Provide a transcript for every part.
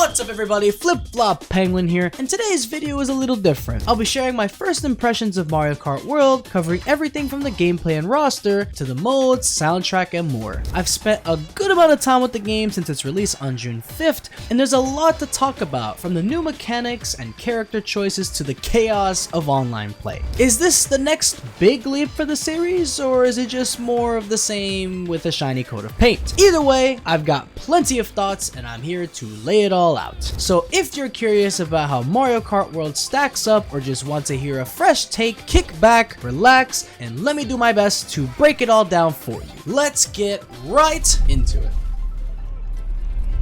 What's up everybody, Flip Flop Penguin here, and today's video is a little different. I'll be sharing my first impressions of Mario Kart World, covering everything from the gameplay and roster, to the modes, soundtrack, and more. I've spent a good amount of time with the game since its release on June 5th, and there's a lot to talk about, from the new mechanics and character choices to the chaos of online play. Is this the next big leap for the series, or is it just more of the same with a shiny coat of paint? Either way, I've got plenty of thoughts, and I'm here to lay it all out. So if you're curious about how Mario Kart World stacks up or just want to hear a fresh take, kick back, relax, and let me do my best to break it all down for you. Let's get right into it.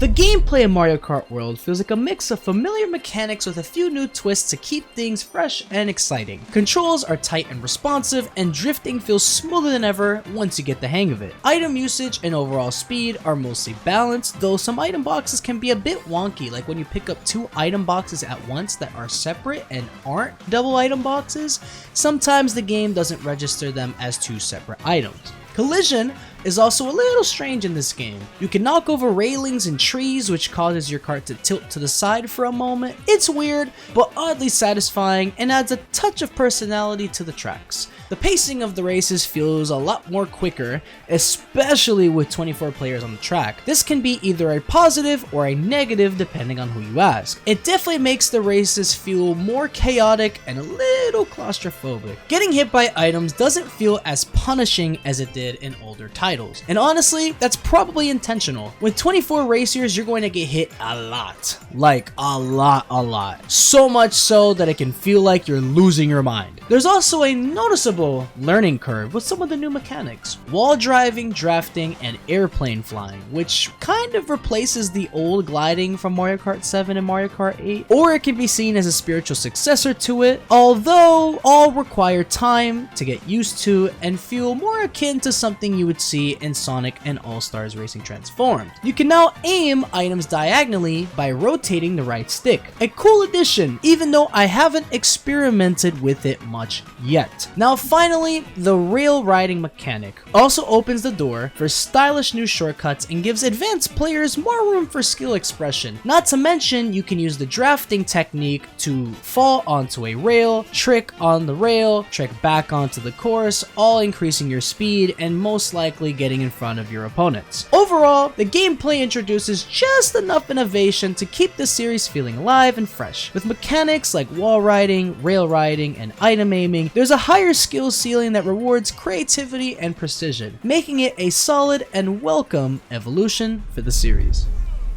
The gameplay in Mario Kart World feels like a mix of familiar mechanics with a few new twists to keep things fresh and exciting. Controls are tight and responsive, and drifting feels smoother than ever once you get the hang of it. Item usage and overall speed are mostly balanced, though some item boxes can be a bit wonky, like when you pick up two item boxes at once that are separate and aren't double item boxes. Sometimes the game doesn't register them as two separate items. Collision is also a little strange in this game. You can knock over railings and trees, which causes your cart to tilt to the side for a moment. It's weird, but oddly satisfying, and adds a touch of personality to the tracks. The pacing of the races feels a lot more quicker, especially with 24 players on the track. This can be either a positive or a negative depending on who you ask. It definitely makes the races feel more chaotic and a little claustrophobic. Getting hit by items doesn't feel as punishing as it did in older titles. And honestly, that's probably intentional. With 24 racers, you're going to get hit a lot. Like a lot. So much so that it can feel like you're losing your mind. There's also a noticeable learning curve with some of the new mechanics. Wall driving, drafting, and airplane flying, which kind of replaces the old gliding from Mario Kart 7 and Mario Kart 8. Or it can be seen as a spiritual successor to it, although all require time to get used to and feel more akin to something you would see in Sonic and All-Stars Racing Transformed. You can now aim items diagonally by rotating the right stick. A cool addition, even though I haven't experimented with it much yet. Now finally, the rail riding mechanic also opens the door for stylish new shortcuts and gives advanced players more room for skill expression. Not to mention, you can use the drafting technique to fall onto a rail, trick on the rail, trick back onto the course, all increasing your speed and most likely getting in front of your opponents. Overall, the gameplay introduces just enough innovation to keep the series feeling alive and fresh. With mechanics like wall riding, rail riding, and item aiming, there's a higher skill ceiling that rewards creativity and precision, making it a solid and welcome evolution for the series.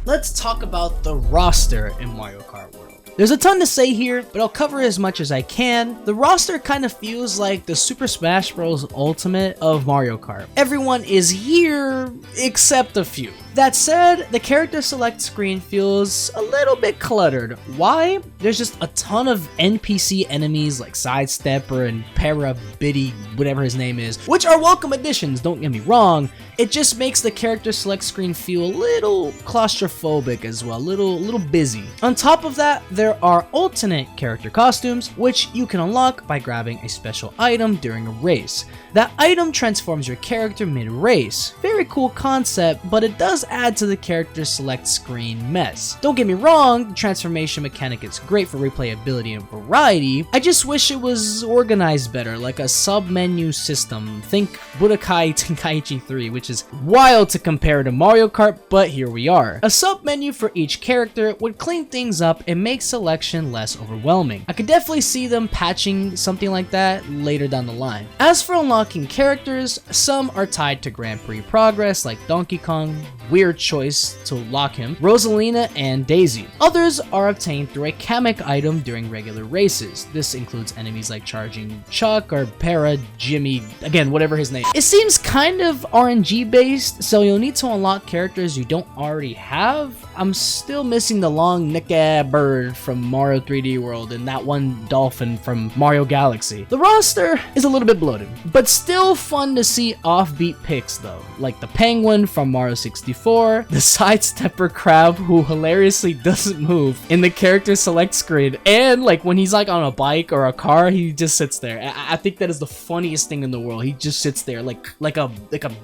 Let's talk about the roster in Mario Kart World. There's a ton to say here, but I'll cover as much as I can. The roster kind of feels like the Super Smash Bros. Ultimate of Mario Kart. Everyone is here except a few. That said, the character select screen feels a little bit cluttered. Why? There's just a ton of NPC enemies like Sidestepper and Parabitty, whatever his name is, which are welcome additions, don't get me wrong. It just makes the character select screen feel a little claustrophobic as well, a little busy. On top of that, there are alternate character costumes, which you can unlock by grabbing a special item during a race. That item transforms your character mid-race. Very cool concept, but it does add to the character select screen mess. Don't get me wrong, the transformation mechanic is great for replayability and variety. I just wish it was organized better, like a sub-menu system. Think Budokai Tenkaichi 3, which is wild to compare to Mario Kart, but here we are. A sub-menu for each character would clean things up and make selection less overwhelming. I could definitely see them patching something like that later down the line. As for unlocking characters, some are tied to Grand Prix progress, like Donkey Kong, weird choice to lock him, Rosalina, and Daisy. Others are obtained through a Kamek item during regular races. This includes enemies like Charging Chuck or Para, Jimmy, again, whatever his name. It seems kind of RNG based, so you'll need to unlock characters you don't already have. I'm still missing the long neck bird from Mario 3D World and that one dolphin from Mario Galaxy. The roster is a little bit bloated, but still fun to see offbeat picks though, like the penguin from Mario 64, 64, the sidestepper crab who hilariously doesn't move in the character select screen, and like when he's like on a bike or a car, he just sits there. I think that is the funniest thing in the world. He just sits there like a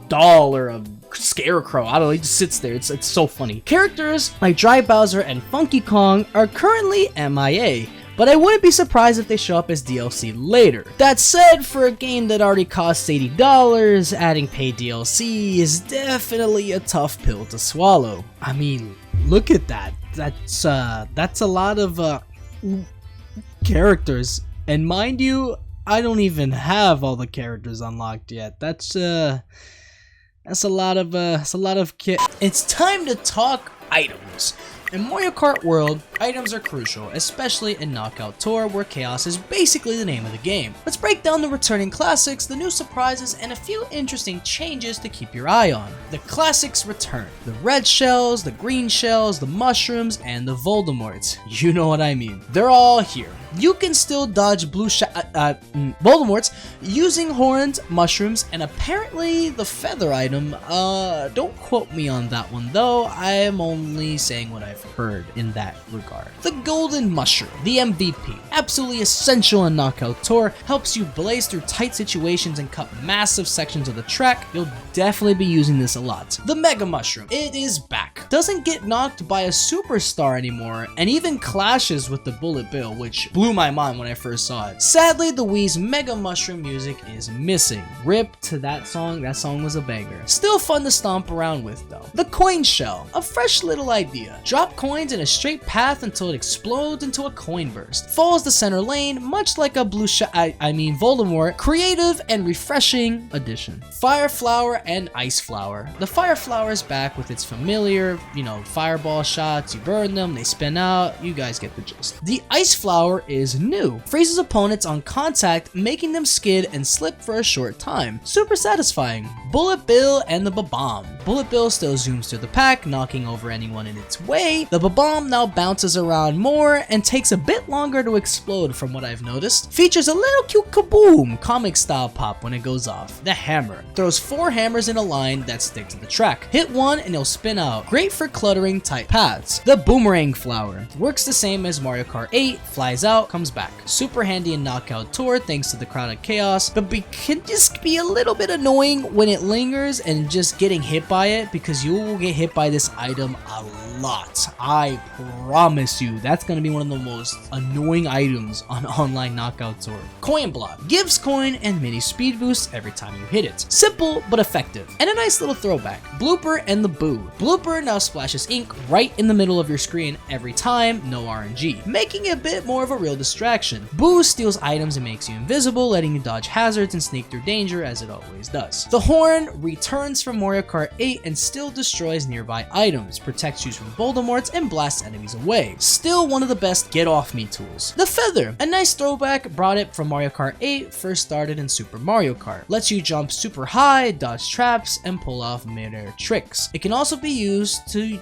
doll or a scarecrow. I don't know, he just sits there. It's so funny. Characters like Dry Bowser and Funky Kong are currently MIA, but I wouldn't be surprised if they show up as DLC later. That said, for a game that already costs $80, adding paid DLC is definitely a tough pill to swallow. I mean, look at that. That's a lot of characters, and mind you, I don't even have all the characters unlocked yet. That's a lot of It's time to talk items. In Mario Kart World, items are crucial, especially in Knockout Tour, where chaos is basically the name of the game. Let's break down the returning classics, the new surprises, and a few interesting changes to keep your eye on. The classics return. The red shells, the green shells, the mushrooms, and the Voldemorts. You know what I mean. They're all here. You can still dodge Voldemorts using horns, mushrooms, and apparently the feather item. Don't quote me on that one though, I am only saying what I've heard in that regard. The golden mushroom, the MVP, absolutely essential in Knockout Tour, helps you blaze through tight situations and cut massive sections of the track. You'll definitely be using this a lot. The mega mushroom, it is back. Doesn't get knocked by a superstar anymore, and even clashes with the bullet bill, which blew my mind when I first saw it. Sadly, the Wii's mega mushroom music is missing. Rip to that song was a banger. Still fun to stomp around with though. The coin shell, a fresh little idea. Drop coins in a straight path until it explodes into a coin burst. Follows the center lane, much like a Voldemort. Creative and refreshing addition. Fire flower and ice flower. The fire flower is back with its familiar, fireball shots. You burn them, they spin out. You guys get the gist. The ice flower is new. Freezes opponents on contact, making them skid and slip for a short time. Super satisfying. Bullet bill and the Ba-Bomb. Bullet bill still zooms through the pack, knocking over anyone in its way. The Ba-Bomb now bounces around more and takes a bit longer to explode from what I've noticed. Features a little cute kaboom comic style pop when it goes off. The hammer. Throws 4 hammers in a line that stick to the track. Hit one and it'll spin out. Great for cluttering tight paths. The boomerang flower. Works the same as Mario Kart 8, flies out, comes back. Super handy in Knockout Tour thanks to the crowded chaos, but can just be a little bit annoying when it lingers and just getting hit by it, because you will get hit by this item a lot. I promise you, that's going to be one of the most annoying items on online Knockout Tour. Coin block. Gives coin and mini speed boost every time you hit it. Simple but effective. And a nice little throwback. Blooper and the Boo. Blooper now splashes ink right in the middle of your screen every time, no RNG, making it a bit more of a real distraction. Boo steals items and makes you invisible, letting you dodge hazards and sneak through danger as it always does. The horn returns from Mario Kart 8 and still destroys nearby items, protects you from Voldemorts, and blasts enemies away. Still one of the best get off me tools. The feather, a nice throwback, brought it from Mario Kart 8, first started in Super Mario Kart. Lets you jump super high, dodge traps, and pull off mid-air tricks. It can also be used to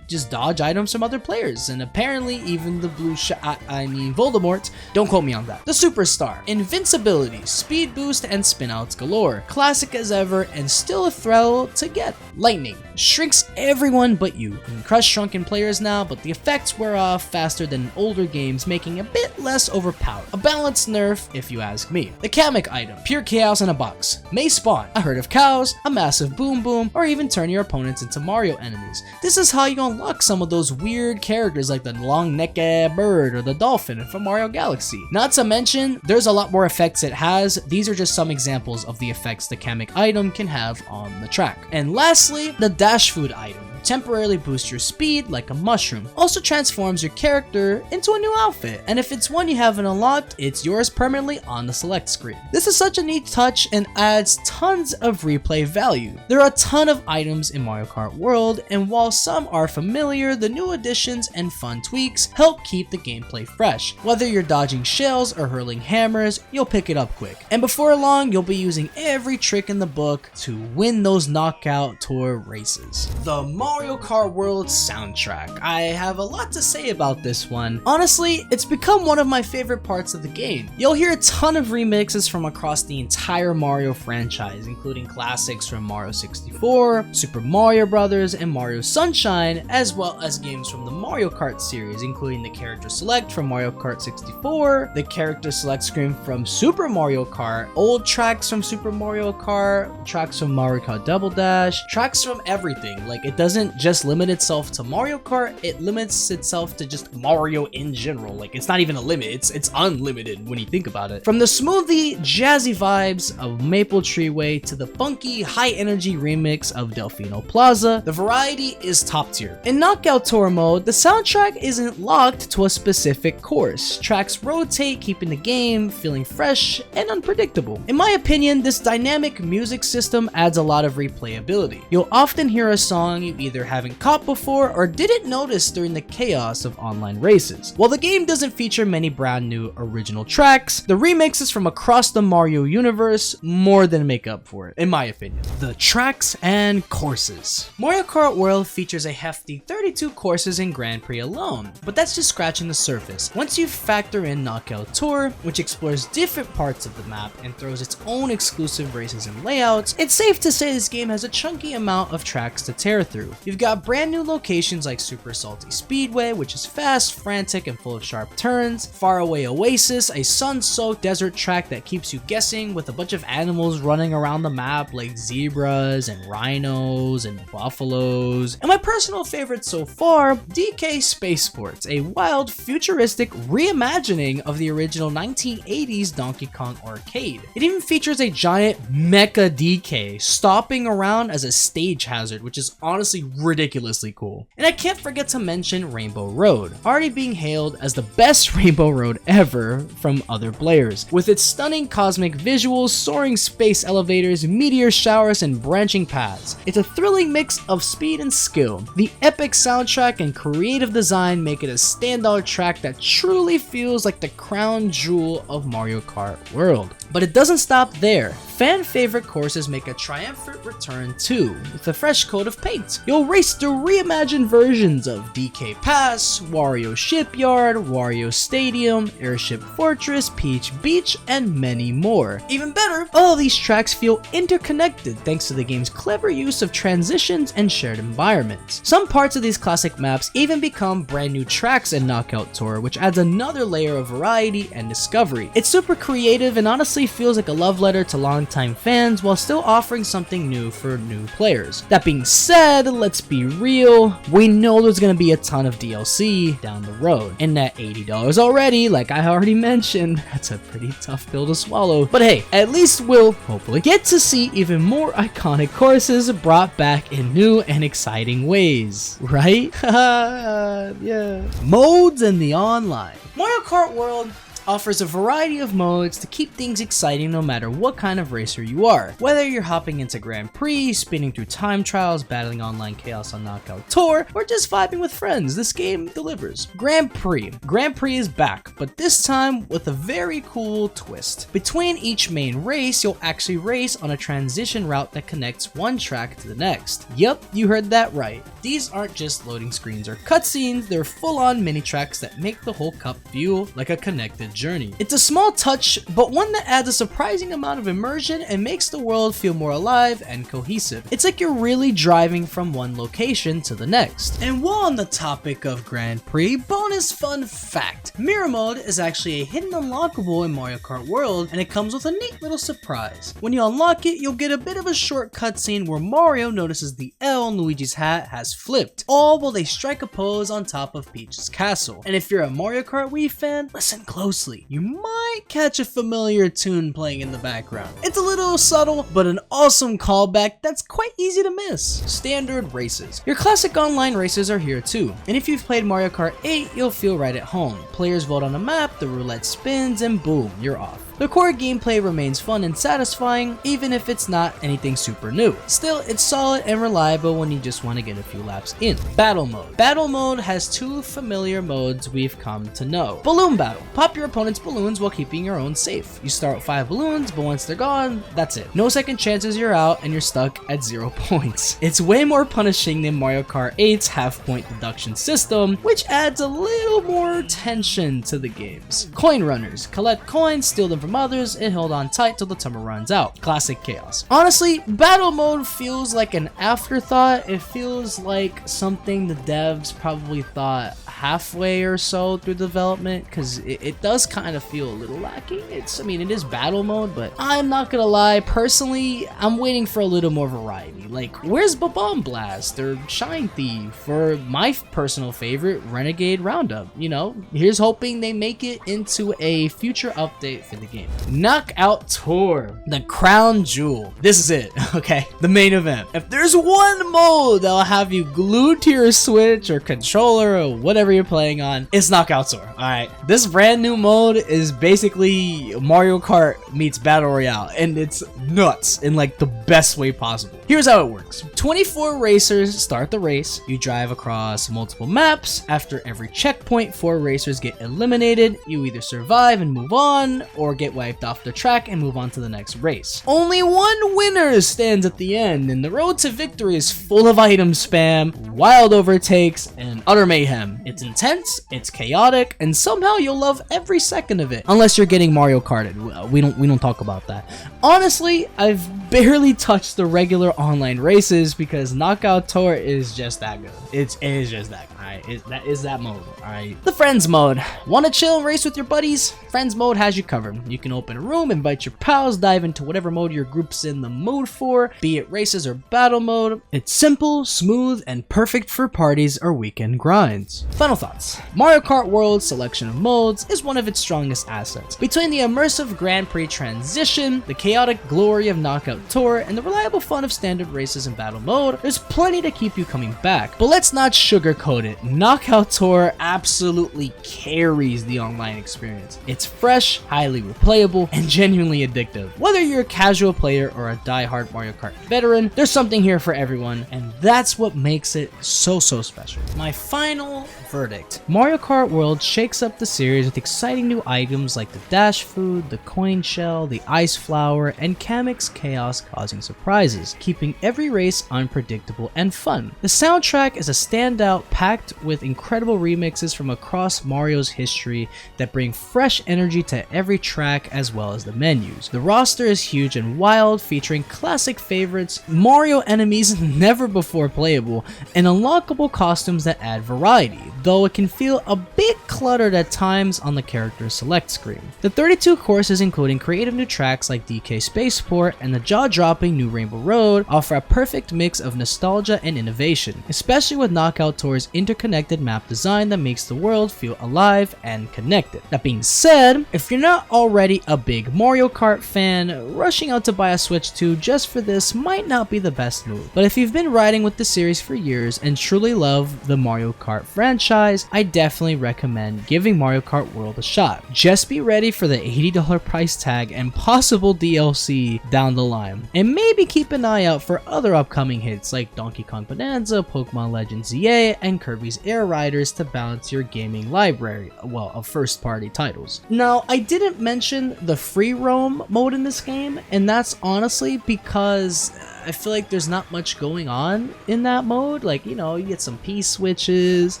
just dodge items from other players, and apparently even the Voldemort. Don't quote me on that. The Superstar. Invincibility, speed boost, and spinouts galore. Classic as ever, and still a thrill to get. Lightning. Shrinks everyone but you. You can crush shrunken players now, but the effects wear off faster than in older games, making it a bit less overpowered. A balanced nerf, if you ask me. The Kamek item. Pure chaos in a box. May spawn a herd of cows, a massive boom boom, or even turn your opponents into Mario enemies. This is how you unlock some of those weird characters like the long-necked bird or the dolphin from Mario Galaxy. Not to mention, there's a lot more effects it has. These are just some examples of the effects the Kamek item can have on the track. And lastly, the Dash Food item. Temporarily boosts your speed like a mushroom. Also transforms your character into a new outfit, and if it's one you haven't unlocked, it's yours permanently on the select screen. This is such a neat touch and adds tons of replay value. There are a ton of items in Mario Kart World, and while some are familiar, the new additions and fun tweaks help keep the gameplay fresh. Whether you're dodging shells or hurling hammers, you'll pick it up quick. And before long, you'll be using every trick in the book to win those Knockout Tour races. The Mario Kart World soundtrack. I have a lot to say about this one. Honestly, it's become one of my favorite parts of the game. You'll hear a ton of remixes from across the entire Mario franchise, including classics from Mario 64, Super Mario Bros., and Mario Sunshine, as well as games from the Mario Kart series, including the Character Select from Mario Kart 64, the Character Select screen from Super Mario Kart, old tracks from Super Mario Kart, tracks from Mario Kart Double Dash, tracks from everything. Like, it doesn't just limit itself to Mario Kart, it limits itself to just Mario in general. Like, it's not even a limit, it's unlimited when you think about it. From the smoothie, jazzy vibes of Maple Tree Way to the funky, high energy remix of Delfino Plaza, the variety is top tier. In Knockout Tour mode, the soundtrack isn't locked to a specific course. Tracks rotate, keeping the game feeling fresh and unpredictable. In my opinion, this dynamic music system adds a lot of replayability. You'll often hear a song you either haven't caught before or didn't notice during the chaos of online races. While the game doesn't feature many brand new original tracks, the remixes from across the Mario universe more than make up for it, in my opinion. The tracks and courses. Mario Kart World features a hefty 32 courses in Grand Prix alone, but that's just scratching the surface. Once you factor in Knockout Tour, which explores different parts of the map and throws its own exclusive races and layouts, it's safe to say this game has a chunky amount of tracks to tear through. You've got brand new locations like Super Salty Speedway, which is fast, frantic, and full of sharp turns, Faraway Oasis, a sun-soaked desert track that keeps you guessing with a bunch of animals running around the map like zebras and rhinos and buffaloes, and my personal favorite so far, DK Spaceports, a wild, futuristic reimagining of the original 1980s Donkey Kong arcade. It even features a giant mecha DK stopping around as a stage hazard, which is honestly ridiculously cool. And I can't forget to mention Rainbow Road, already being hailed as the best Rainbow Road ever from other players. With its stunning cosmic visuals, soaring space elevators, meteor showers, and branching paths. It's a thrilling mix of speed and skill. The epic soundtrack and creative design make it a standout track that truly feels like the crown jewel of Mario Kart World. But it doesn't stop there. Fan favorite courses make a triumphant return too, with a fresh coat of paint. You'll race through reimagined versions of DK Pass, Wario Shipyard, Wario Stadium, Airship Fortress, Peach Beach, and many more. Even better, all of these tracks feel interconnected thanks to the game's clever use of transitions and shared environments. Some parts of these classic maps even become brand new tracks in Knockout Tour, which adds another layer of variety and discovery. It's super creative and honestly feels like a love letter to longtime fans while still offering something new for new players. That being said, let's be real, we know there's gonna be a ton of DLC down the road. And at $80 already, like I already mentioned, that's a pretty tough pill to swallow. But hey, at least we'll hopefully get to see even more iconic courses brought back in new and exciting ways, right? Yeah. Modes and the online. Mario Kart World offers a variety of modes to keep things exciting no matter what kind of racer you are. Whether you're hopping into Grand Prix, spinning through time trials, battling online chaos on Knockout Tour, or just vibing with friends, this game delivers. Grand Prix. Grand Prix is back, but this time with a very cool twist. Between each main race, you'll actually race on a transition route that connects one track to the next. Yep, you heard that right. These aren't just loading screens or cutscenes, they're full-on mini tracks that make the whole cup feel like a connected journey. It's a small touch, but one that adds a surprising amount of immersion and makes the world feel more alive and cohesive. It's like you're really driving from one location to the next. And while on the topic of Grand Prix, bonus fun fact, Mirror Mode is actually a hidden unlockable in Mario Kart World, and it comes with a neat little surprise. When you unlock it, you'll get a bit of a short cutscene where Mario notices the L in Luigi's hat has flipped, all while they strike a pose on top of Peach's castle. And if you're a Mario Kart Wii fan, listen closely. You might catch a familiar tune playing in the background. It's a little subtle, but an awesome callback that's quite easy to miss. Standard races. Your classic online races are here too, and if you've played Mario Kart 8, you'll feel right at home. Players vote on a map, the roulette spins, and boom, you're off. The core gameplay remains fun and satisfying, even if it's not anything super new. Still, it's solid and reliable when you just want to get a few laps in. Battle mode. Battle mode has two familiar modes we've come to know. Balloon battle. Pop your opponent's balloons while keeping your own safe. You start with 5 balloons, but once they're gone, that's it. No second chances, you're out and you're stuck at 0 points. It's way more punishing than Mario Kart 8's half-point deduction system, which adds a little more tension to the games. Coin runners. Collect coins, steal them from others, and hold on tight till the timer runs out. Classic chaos. Honestly, battle mode feels like an afterthought. It feels like something the devs probably thought halfway or so through development, because it does kind of feel a little lacking. I mean, it is battle mode, but I'm not gonna lie, personally, I'm waiting for a little more variety. Like, where's Bomb Blast or Shine Thief or my personal favorite, Renegade Roundup? You know, here's hoping they make it into a future update for the game. Knockout Tour, the crown jewel. This is it, okay? The main event. If there's one mode that'll have you glued to your Switch or controller or whatever you're playing on, it's Knockout Tour. All right, this brand new mode is basically Mario Kart meets Battle Royale, and it's nuts in like the best way possible. Here's how it works. 24 racers start the race. You drive across multiple maps. After every checkpoint, 4 racers get eliminated. You either survive and move on, or get wiped off the track and move on to the next race. Only one winner stands at the end, and the road to victory is full of item spam, wild overtakes, and utter mayhem. It's intense, it's chaotic, and somehow you'll love every second of it. Unless you're getting Mario Karted. We don't talk about that. Honestly, I've barely touched the regular online races because Knockout Tour is just that good. It is just that good. Alright, that is that mode. Alright. The Friends mode. Wanna chill and race with your buddies? Friends mode has you covered. You can open a room, invite your pals, dive into whatever mode your group's in the mood for, be it races or battle mode. It's simple, smooth, and perfect for parties or weekend grinds. Final thoughts. Mario Kart World's selection of modes is one of its strongest assets. Between the immersive Grand Prix transition, the chaotic glory of Knockout Tour, and the reliable fun of standard races and battle mode, there's plenty to keep you coming back. But let's not sugarcoat it. Knockout Tour absolutely carries the online experience. It's fresh, highly replayable, and genuinely addictive. Whether you're a casual player or a die-hard Mario Kart veteran, there's something here for everyone, and that's what makes it so special. My final verdict. Mario Kart World shakes up the series with exciting new items like the Dash Food, the Coin Shell, the Ice Flower, and Kamek's chaos-causing surprises, keeping every race unpredictable and fun. The soundtrack is a standout, packed with incredible remixes from across Mario's history that bring fresh energy to every track as well as the menus. The roster is huge and wild, featuring classic favorites, Mario enemies never before playable, and unlockable costumes that add variety, though it can feel a bit cluttered at times on the character select screen. The 32 courses, including creative new tracks like DK Spaceport and the jaw-dropping new Rainbow Road, offer a perfect mix of nostalgia and innovation, especially with Knockout Tour's interconnected map design that makes the world feel alive and connected. That being said, if you're not already a big Mario Kart fan, rushing out to buy a Switch 2 just for this might not be the best move. But if you've been riding with the series for years and truly love the Mario Kart franchise, I definitely recommend giving Mario Kart World a shot. Just be ready for the $80 price tag and possible DLC down the line. And maybe keep an eye out for other upcoming hits like Donkey Kong Bonanza, Pokemon Legends ZA, and Kirby's Air Riders to balance your gaming library, well, of first-party titles. Now, I didn't mention the free roam mode in this game, and that's honestly because I feel like there's not much going on in that mode. Like, you know, you get some P-switches,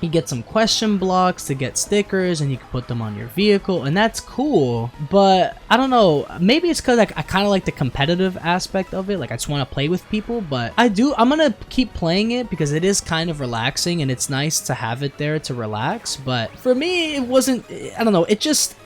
you get some question blocks to get stickers, and you can put them on your vehicle, and that's cool. But I don't know, maybe it's because I kind of like the competitive aspect of it. Like, I just want to play with people, but I'm gonna keep playing it because it is kind of relaxing, and it's nice to have it there to relax. But for me, it wasn't, I don't know, I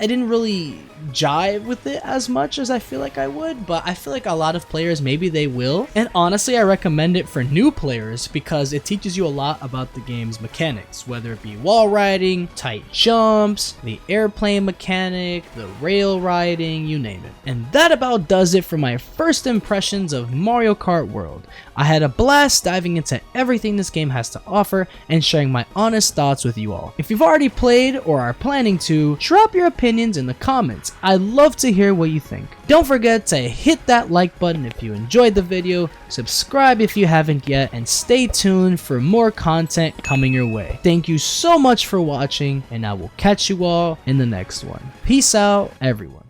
didn't really jive with it as much as I feel like I would, but I feel like a lot of players, maybe they will. And honestly, I recommend it for new players because it teaches you a lot about the game's mechanics, whether it be wall riding, tight jumps, the airplane mechanic, the rail riding, you name it. And that about does it for my first impressions of Mario Kart World. I had a blast diving into everything this game has to offer and sharing my honest thoughts with you all. If you've already played or are planning to, drop your opinions in the comments. I'd love to hear what you think. Don't forget to hit that like button if you enjoyed the video, subscribe if you haven't yet, and stay tuned for more content coming your way. Thank you so much for watching, and I will catch you all in the next one. Peace out, everyone.